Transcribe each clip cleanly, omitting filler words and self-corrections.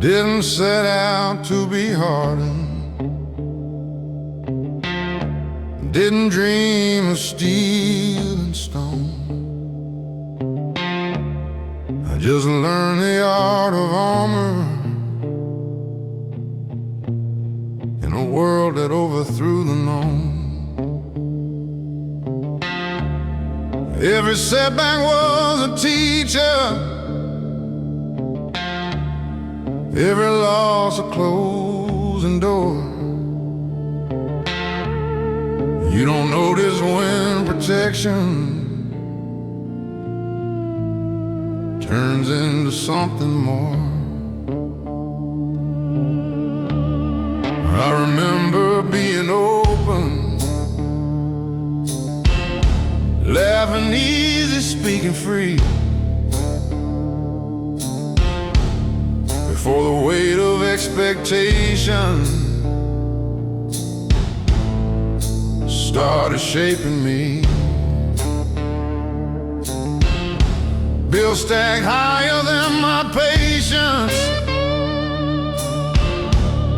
didn't set out to be hardened, didn't dream of steel and stone. I just learned the art of armor in a world that overthrew the known. Every setback was a teacher, every loss a closing door. You don't notice when protection turns into something more. I remember being open, laughing easy, speaking free, before the weight of expectation started shaping me. Bills stacked higher than my patience,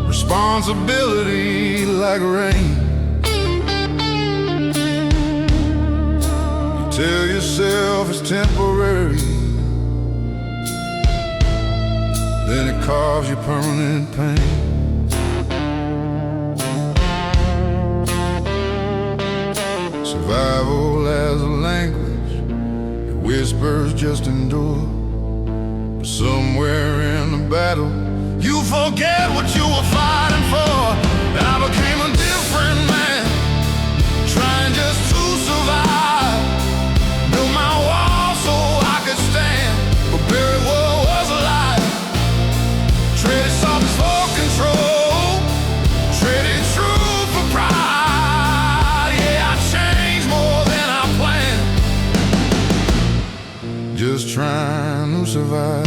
responsibility like rain. You tell yourself it's temporary, then it carves you permanent pain. Survival as a language, it whispers just endure. But somewhere in the battle, you forget what you were fighting for. I became a different man, trying just to survive. Built my wall so I could stand, but buried what was alive. Traded softness for control, traded truth for pride. Yeah, I changed more than I planned, just trying to survive.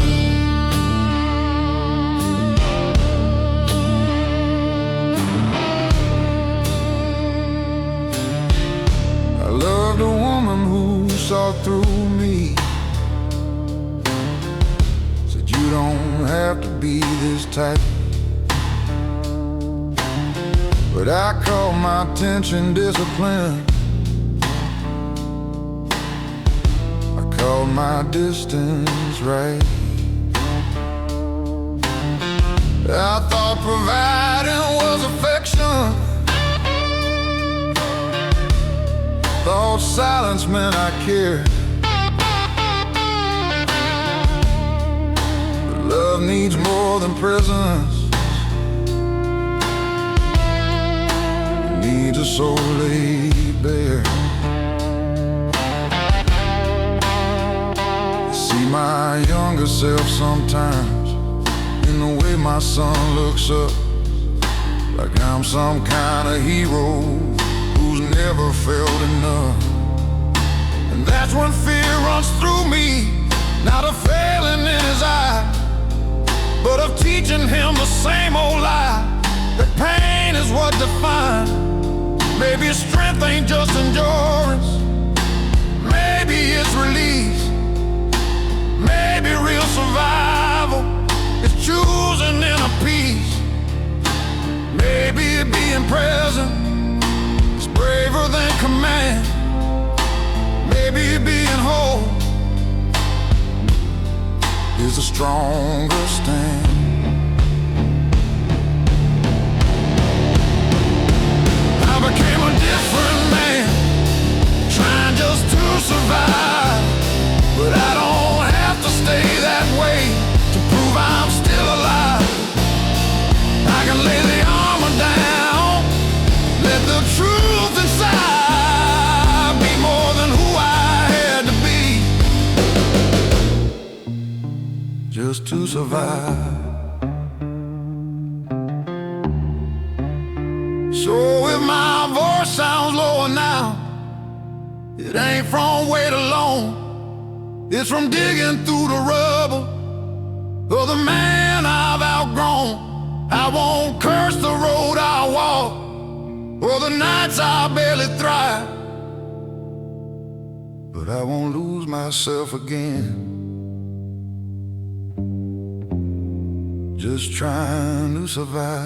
I loved a woman who saw through me, said you don't have to be this type. But I called my attention discipline, I called my distance right. I thought providing was affection, thought silence meant I cared. But love needs more than presence, it needs a soul laid bare. I see my younger self sometimes in the way my son looks up, like I'm some kind of hero who's never felt enough. And that's when fear runs through me, not of failing in his eye, but of teaching him the same old lie, that pain is what defines. Maybe strength ain't just endurance, maybe it's release, maybe real survival is choosing inner peace. Maybe being present is braver than command. Maybe being whole is a stronger stand. I became a different man, trying just to survive. But I don't have to stay that way to prove I'm still alive. I can lay the armor down, let the truth inside be more than who I had to be, just to survive. So if my voice sounds lower now, it ain't from weight alone, it's from digging through the rubble of the man I've outgrown. I won't curse the road I walk, or the nights I barely thrive, but I won't lose myself again, just trying to survive.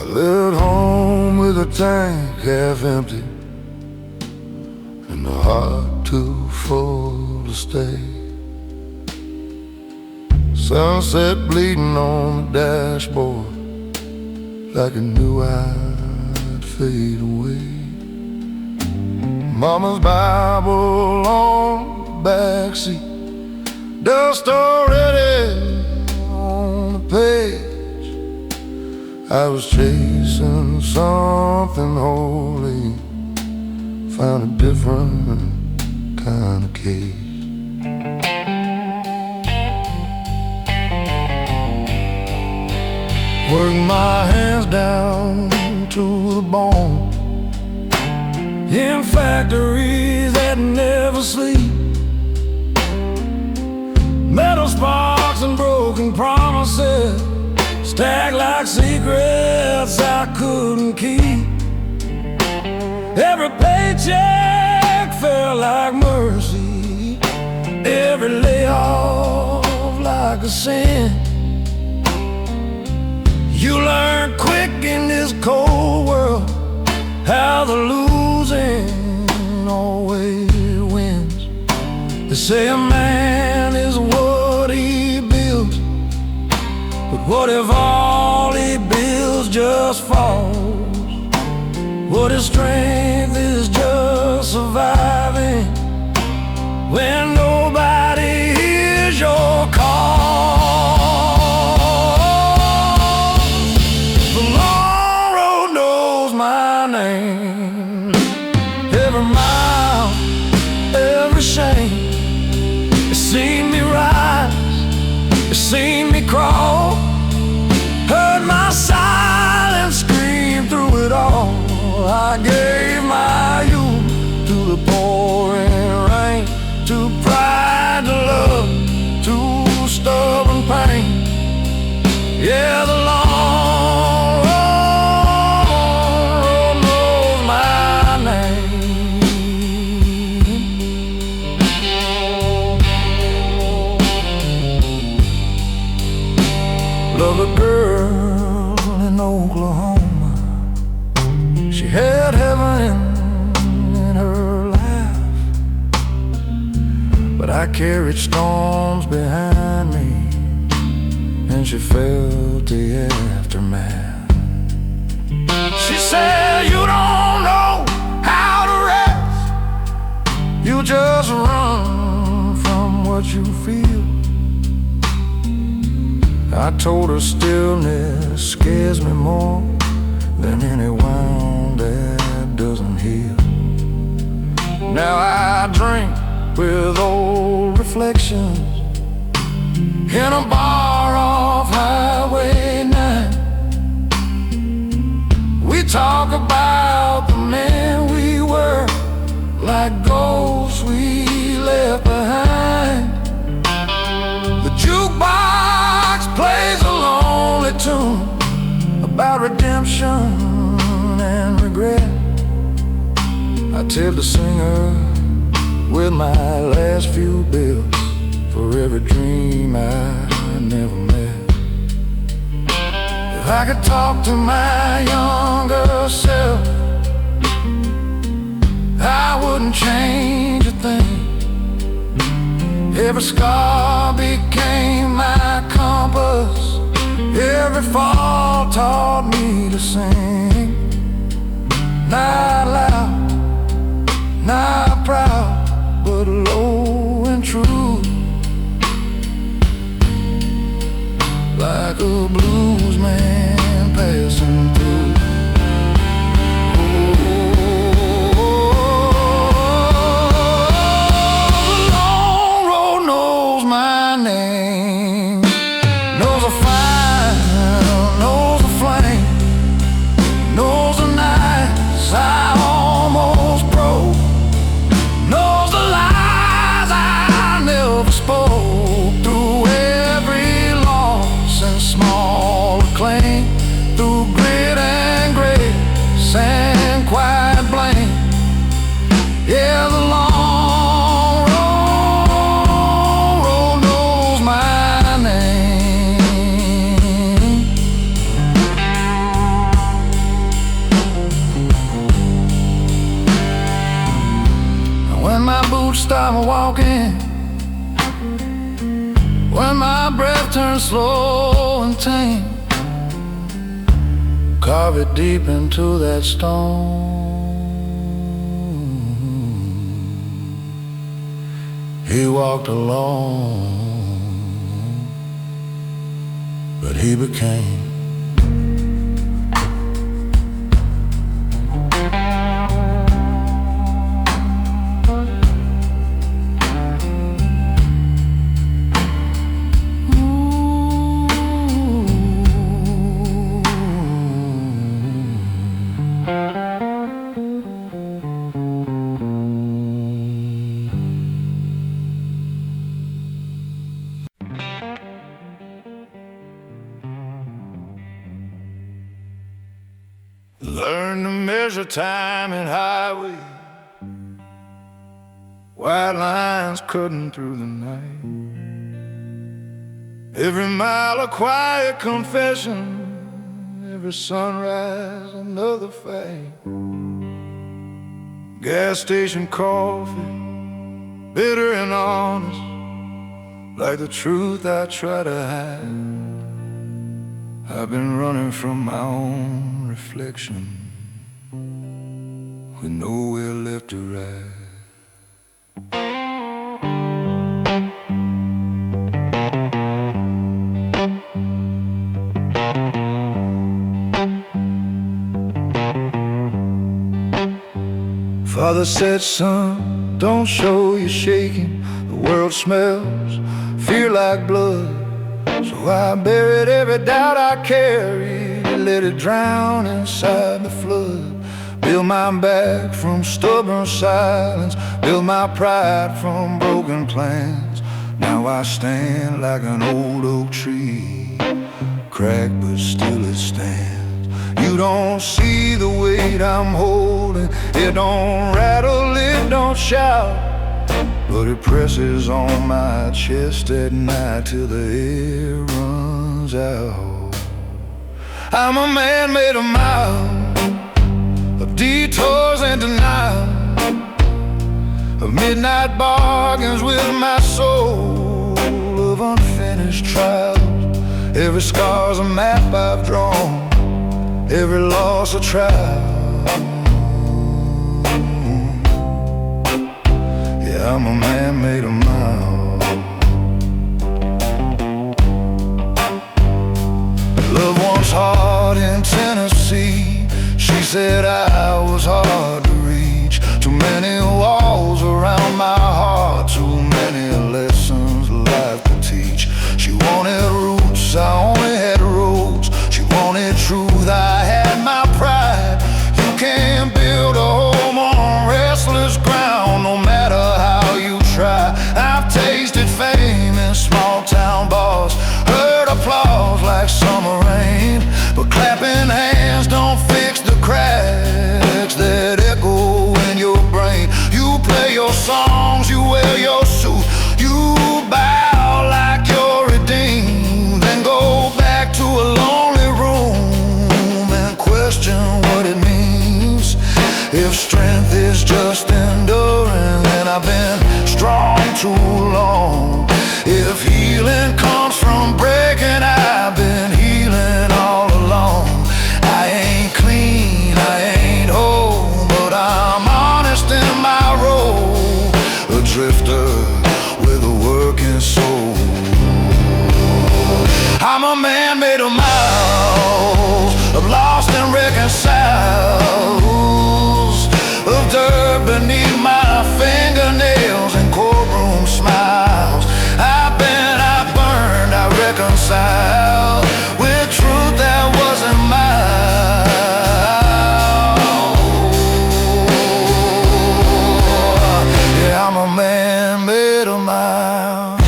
I left home with a tank half empty and a heart too full to stay. Sunset bleeding on the dashboard like I knew I'd fade away. Mama's Bible on the backseat, dust already on the page. I was chasing something holy, found a different kind of cage. Work my hands down to the bone in factories that never sleep. Metal sparks and broken promises stacked like secrets I couldn't keep. Every paycheck felt like mercy, every layoff like a sin. You learn quick in this cold world how the losing always wins. They say a man is what he builds, but what if all he builds just falls? What if strength is just surviving when nobody hears your call? The long road knows my name. Every mile, every shame, it's seen me rise, it's seen me crawl, heard my silent scream through it all. I gave my youth to the pouring rain, to pride, to love, to stubborn pain. Yeah, the long road knows my name. Love a girl in Oklahoma. She had heaven in her life, but I carried storms behind me, and she felt the aftermath. She said, you don't know how to rest, you just run from what you feel. I told her stillness scares me more than any wound that doesn't heal. Now I drink with old reflections in a bar off Highway 9. We talk about the men we were, like ghosts we left behind. The jukebox plays a lonely tune about redemption and regret. I tell the singer with my last few bills for every dream I never met. If I could talk to my younger self, I wouldn't change a thing. Every scar became my compass, every Every fall taught me to sing, not loud, not proud, but low and true, like a blues man passing through. The long road knows my name, knows a fire, knows a flame, knows the nights I almost broke, knows the lies I never spoke, through every loss and small acclaim, through grit and grace and quiet blame. Yeah, the long road knows my name. And when my boots stop walking, when my breath turns slow and tame, carve it deep into that stone. He walked alone, but he became. Learn to measure time and highway, white lines cutting through the night. Every mile a quiet confession, every sunrise another fight. Gas station coffee, bitter and honest, like the truth I try to hide. I've been running from my own reflection, with nowhere left to ride. Father said, son, don't show you're shaking. The world smells fear like blood. So I buried every doubt I carried, let it drown inside the flood. Build my back from stubborn silence, build my pride from broken plans. Now I stand like an old oak tree, cracked but still it stands. You don't see the weight I'm holding, it don't rattle, it don't shout, but it presses on my chest at night till the air runs out. I'm a man made of miles, of detours and denial, of midnight bargains with my soul, of unfinished trials. Every scar's a map I've drawn, every loss a trial. Yeah, I'm a man made of miles. Love once hard in Tennessee, she said I was hard to reach. Too many walls around my heart, too many lessons life could teach. She wanted roots, I only had roads. She wanted truth, I had my pride. You can't build a home on restless ground, no matter how you try. I've tasted fame in small town bars, heard applause like summer rain, but clapping hands don't fix the cracks that echo in your brain. You play your songs, you wear your suit, you bow like you're redeemed, then go back to a lonely room and question what it means. If strength is just enduring, then I've been strong too long. If healing comes from breaking, I've been healing drifter with a working soul. I'm a man made of miles, of lost and reconciled, of dirt beneath my fingernails and courtroom smiles. I've been, I burned, I reconciled with truth that wasn't mine. Yeah, I'm a man made of miles.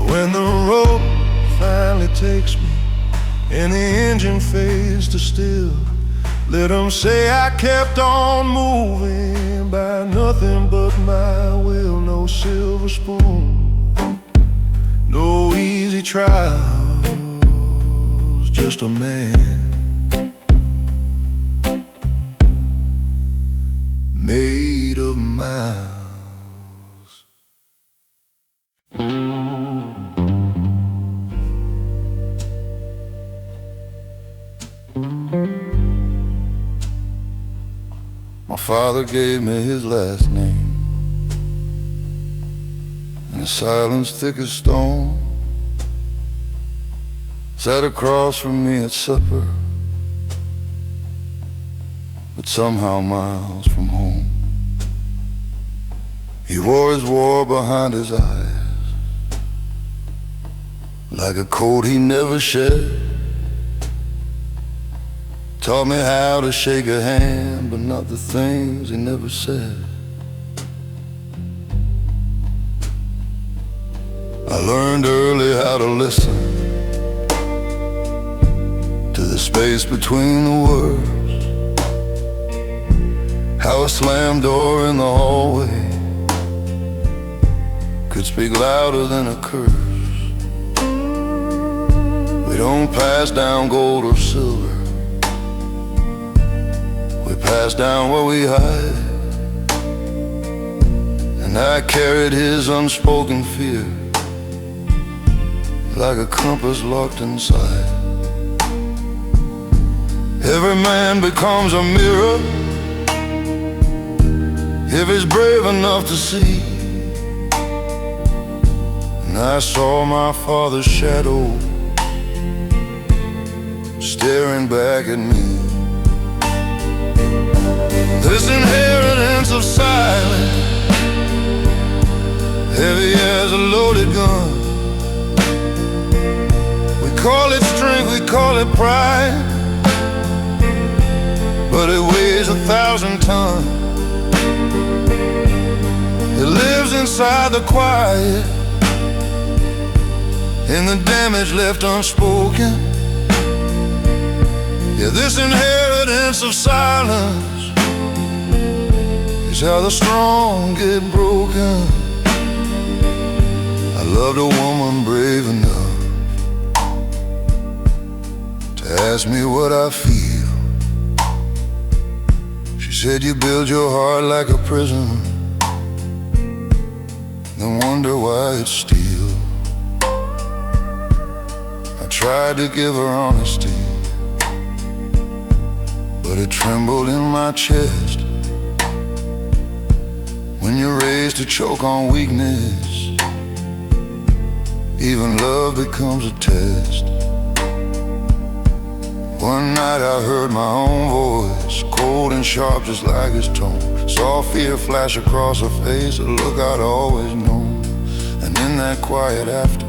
When the road finally takes me and the engine fades to still, let them say I kept on moving by nothing but my will. No silver spoon, no easy trials, just a man made of miles. My father gave me his last name, and the silence thick as stone. Sat across from me at supper, but somehow miles from home. He wore his war behind his eyes, like a coat he never shed. Taught me how to shake a hand, but not the things he never said. I learned early how to listen to the space between the words, how a slammed door in the hallway could speak louder than a curse. We don't pass down gold or silver, we pass down what we hide. And I carried his unspoken fear like a compass locked inside. Every man becomes a mirror if he's brave enough to see. And I saw my father's shadow staring back at me. This inheritance of silence, heavy as a loaded gun. We call it strength, we call it pride, but it weighs 1,000 tons. It lives inside the quiet, in the damage left unspoken. Yeah, this inheritance of silence is how the strong get broken. I loved a woman brave enough to ask me what I feel. She said, you build your heart like a prison, then wonder why it's steel. I tried to give her honesty, but it trembled in my chest. When you're raised to choke on weakness, even love becomes a test. One night I heard my own voice, cold and sharp just like his tone. Saw fear flash across her face, a look I'd always known. In that quiet after,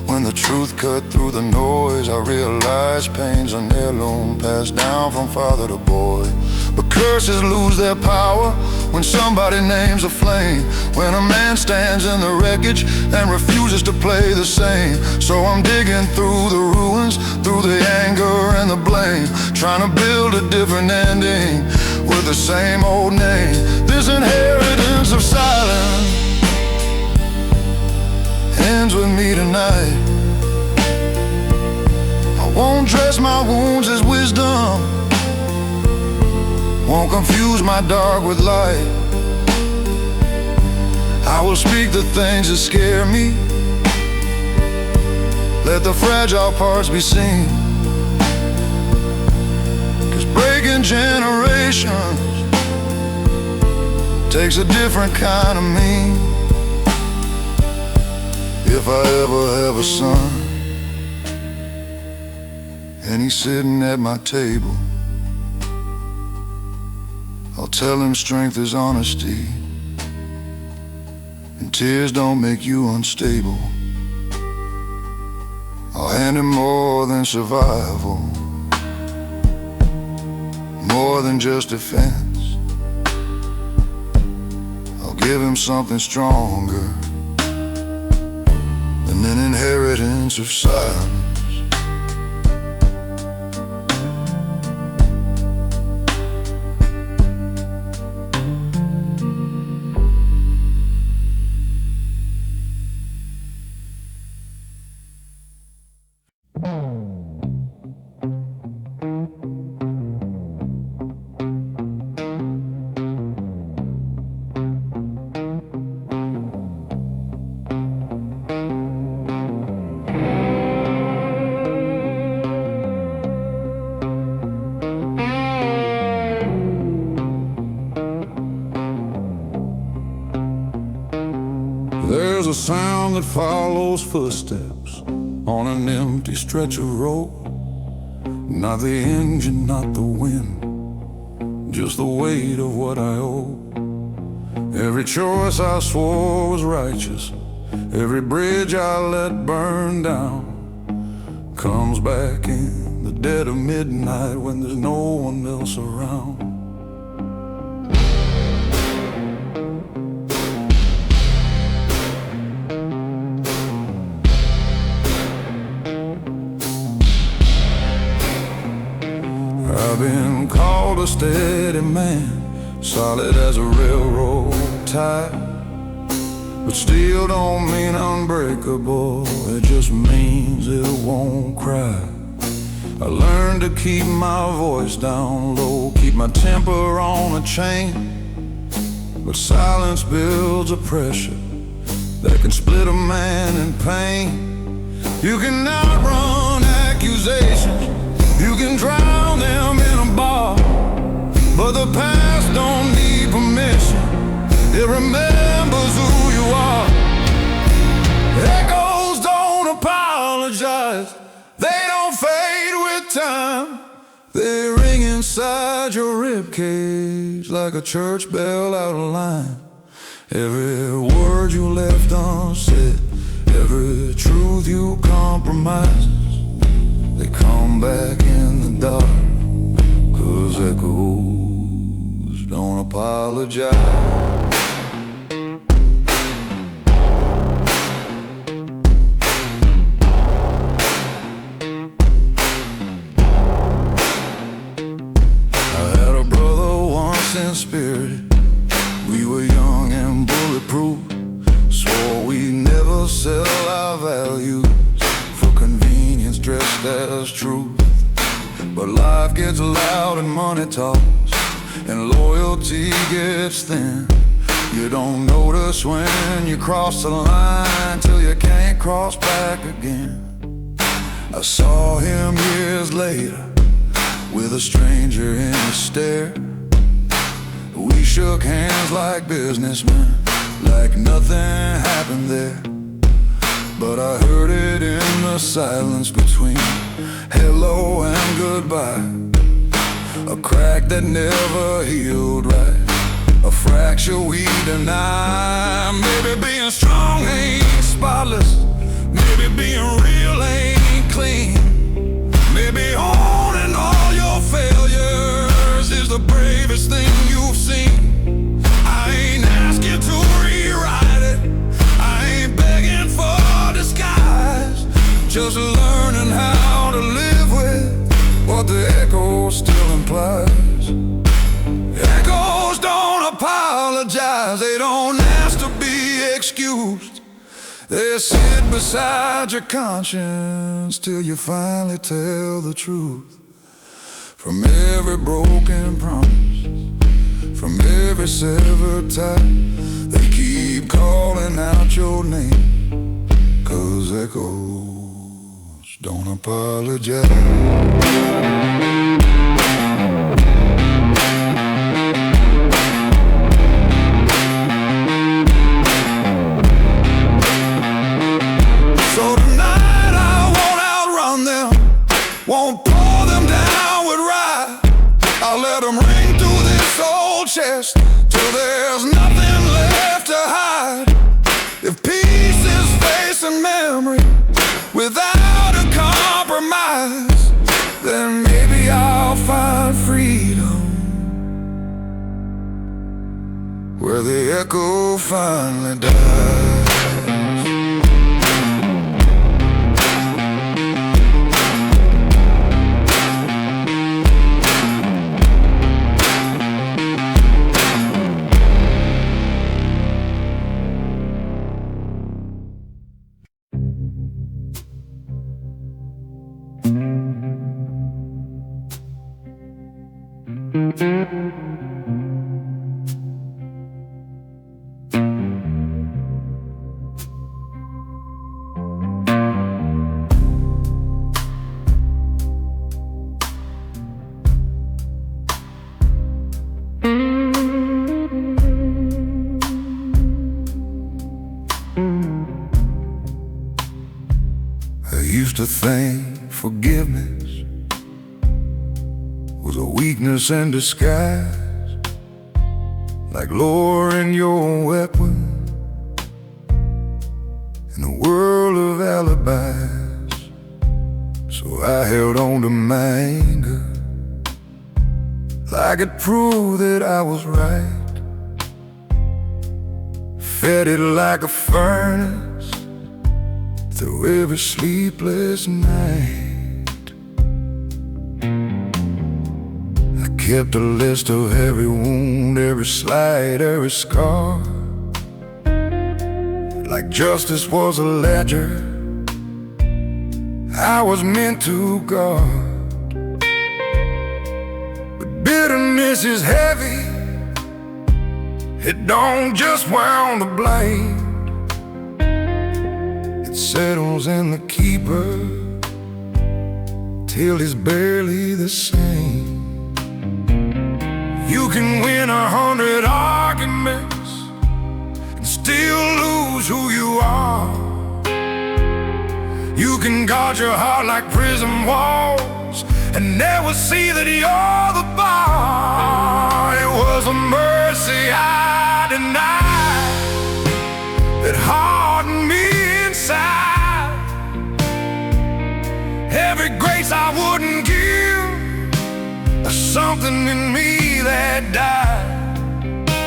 when the truth cut through the noise, I realized pain's an heirloom passed down from father to boy. But curses lose their power when somebody names a flame, when a man stands in the wreckage and refuses to play the same. So I'm digging through the ruins, through the anger and the blame, trying to build a different ending with the same old name. This inheritance of silence ends with me tonight. I won't dress my wounds as wisdom, won't confuse my dark with light. I will speak the things that scare me, let the fragile parts be seen. 'Cause breaking generations takes a different kind of me. If I ever have a son and he's sitting at my table, I'll tell him strength is honesty, and tears don't make you unstable. I'll hand him more than survival, more than just defense. I'll give him something stronger than an inheritance of silence. There's a sound that follows footsteps on an empty stretch of road. Not the engine, not the wind, just the weight of what I owe. Every choice I swore was righteous, every bridge I let burn down, comes back in the dead of midnight when there's no one else around. I've been called a steady man, solid as a railroad tie, but still don't mean unbreakable, it just means it won't cry. I learned to keep my voice down low, keep my temper on a chain, but silence builds a pressure that can split a man in pain. You can outrun accusations, you can drown them in a bar, but the past don't need permission, it remembers who you are. Echoes don't apologize, they don't fade with time, they ring inside your ribcage like a church bell out of line. Every word you left unsaid, every truth you compromised, they come back in the dark, 'cause echoes don't apologize. I had a brother once in spirit, we were young and bulletproof, swore we'd never sell our values for convenience dressed as truth. But life gets loud and money talks, and loyalty gets thin. You don't notice when you cross the line till you can't cross back again. I saw him years later with a stranger in his stare. We shook hands like businessmen, like nothing happened there. But I heard it in the silence between hello and goodbye, a crack that never healed right, a fracture we deny. Maybe being strong ain't spotlight apologize, they don't ask to be excused. They sit beside your conscience till you finally tell the truth. From every broken promise, from every severed tie, they keep calling out your name, 'cause echoes don't apologize. Won't pour them down with rye. I'll let them ring through this old chest till there's nothing left to hide. If peace is facing memory without a compromise, then maybe I'll find freedom where the echo finally dies. I used to think forgiveness was a weakness in disguise, like lowering your weapon in a world of alibis. So I held on to my anger like it proved that I was right, fed it like a furnace through every sleepless night. I kept a list of every wound, every slight, every scar, like justice was a ledger I was meant to guard. But bitterness is heavy, it don't just wound the blade. Settles in the keeper till he's barely the same. You can win 100 arguments and still lose who you are. You can guard your heart like prison walls and never see that you're the bar. It was a mercy I denied that hardened me inside. Every grace I wouldn't give, there's something in me that died.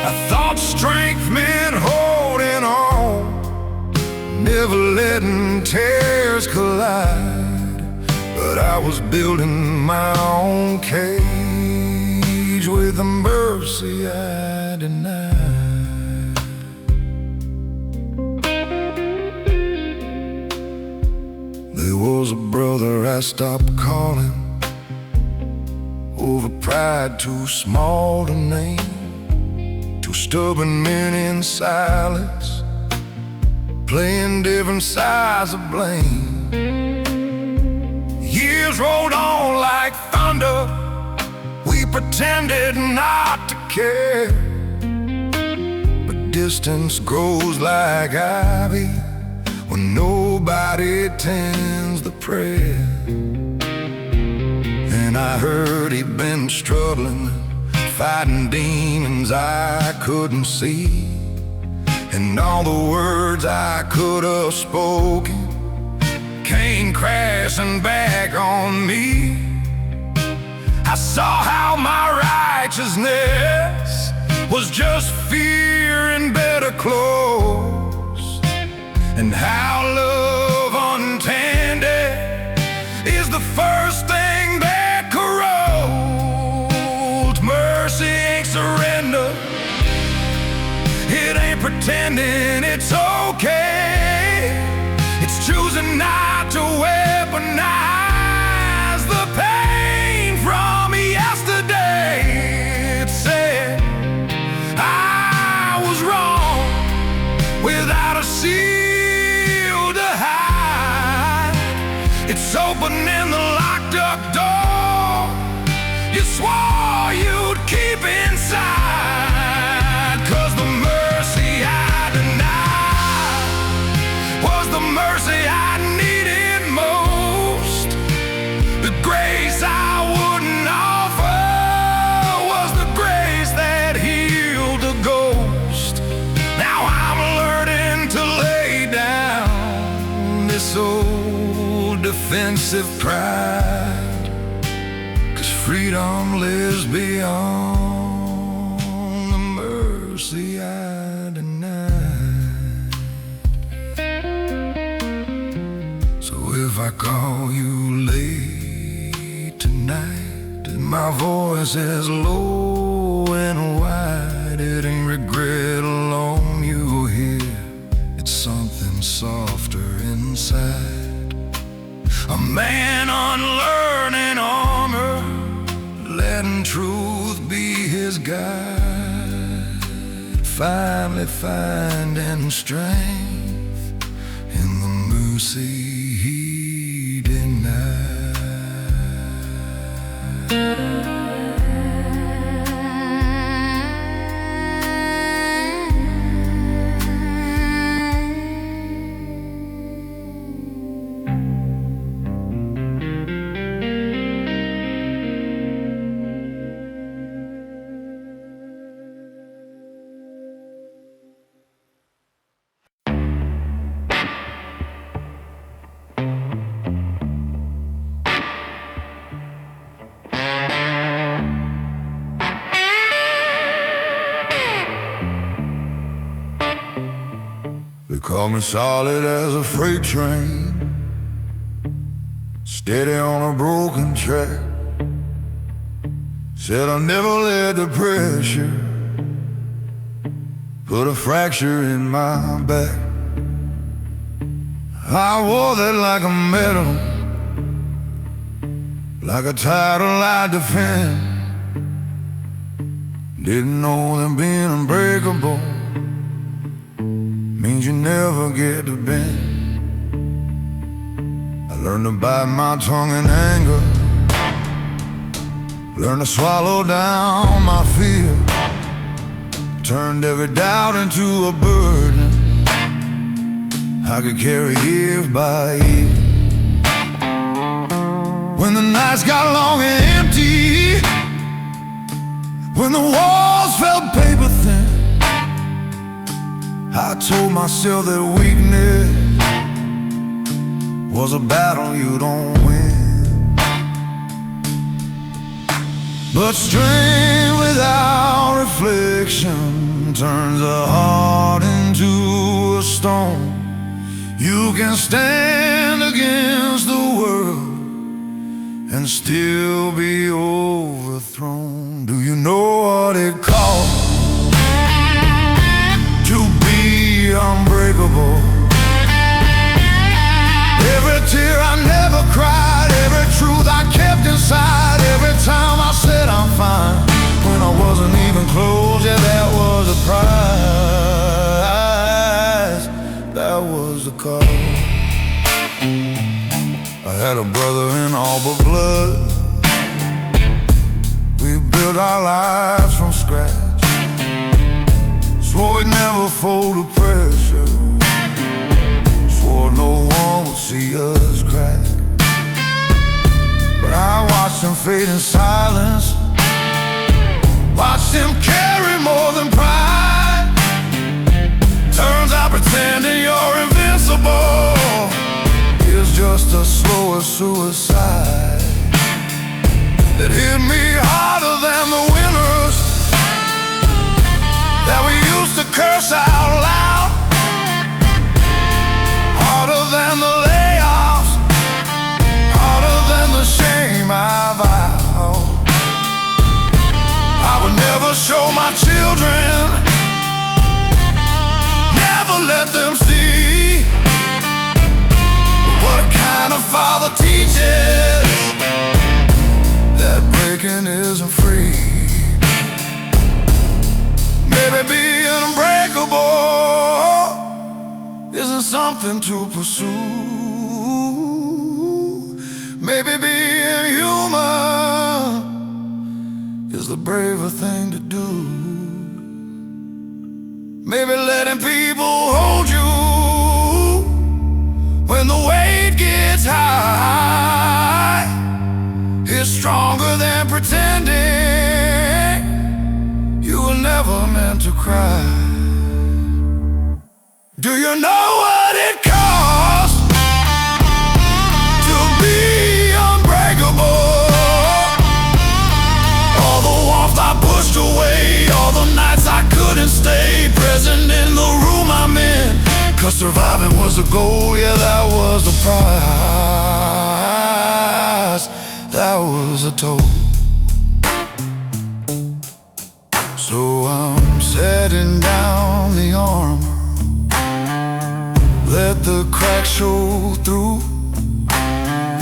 I thought strength meant holding on, never letting tears collide. But I was building my own cage with the mercy I denied. There was a brother I stopped calling over pride too small to name. Two stubborn men in silence, playing different sides of blame. Years rolled on like thunder, we pretended not to care. But distance grows like ivy when nobody tends the prayer. And I heard he'd been struggling, fighting demons I couldn't see. And all the words I could have spoken came crashing back on me. I saw how my righteousness was just fear in better clothes, and how love untended is the first thing that corrodes. Mercy ain't surrender, pretending it's okay. It's choosing not to weaponize the pain from yesterday. It said I was wrong without a seal to hide. It's opening the locked up door you swore you'd keep inside. 'Cause the mercy I denied was the mercy I needed most. The grace I wouldn't offer was the grace that healed the ghost. Now I'm learning to lay down this old defensive pride, 'cause freedom lives beyond the mercy I denied. So if I call you late tonight and my voice is low and wide, it ain't regret alone you'll hear. It's something softer inside. A man unlearning armor, letting truth be his guide, finally finding strength in the mercy he denied. They call me solid as a freight train, steady on a broken track. Said I never let the pressure put a fracture in my back. I wore that like a medal, like a title I defend. Didn't know that being unbreakable means you never get to bend. I learned to bite my tongue in anger, learned to swallow down my fear, turned every doubt into a burden I could carry year by year. When the nights got long and empty, when the walls felt paper thin, I told myself that weakness was a battle you don't win. But strength without reflection turns a heart into a stone. You can stand against the world and still be overthrown. Do you know what it costs to be unbreakable? Every tear I never cried, every truth I kept inside, every time I said I'm fine when I wasn't even close. Yeah, that was a prize, that was the cost. I had a brother in all but blood. We built our lives from scratch, swore we'd never fold to pressure, swore no one would see us crack. But I watched him fade in silence, watched him carry more than pride. Turns out pretending you're invincible is just a slower suicide that hit me harder than the winners that we used to curse out loud, harder than the layoffs, harder than the shame I vowed I would never show my children. breaking isn't free. Maybe being unbreakable isn't something to pursue. Maybe being human is the braver thing to do. Maybe letting people hold you when the weight gets high is stronger than pretending you were never meant to cry. Do you know what it costs to be unbreakable? All the warmth I pushed away, all the nights I couldn't stay present in the room I'm in. 'Cause surviving was a goal, yeah, that was the prize. That was a toll. So I'm setting down the armor, let the cracks show through.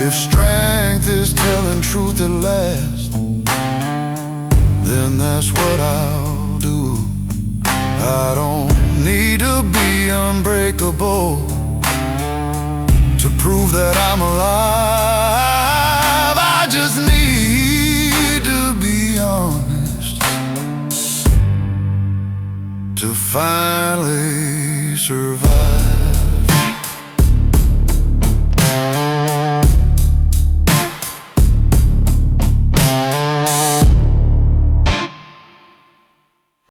If strength is telling truth at last, then that's what I'll do. I don't need to be unbreakable to prove that I'm alive. I just need to be honest to finally survive.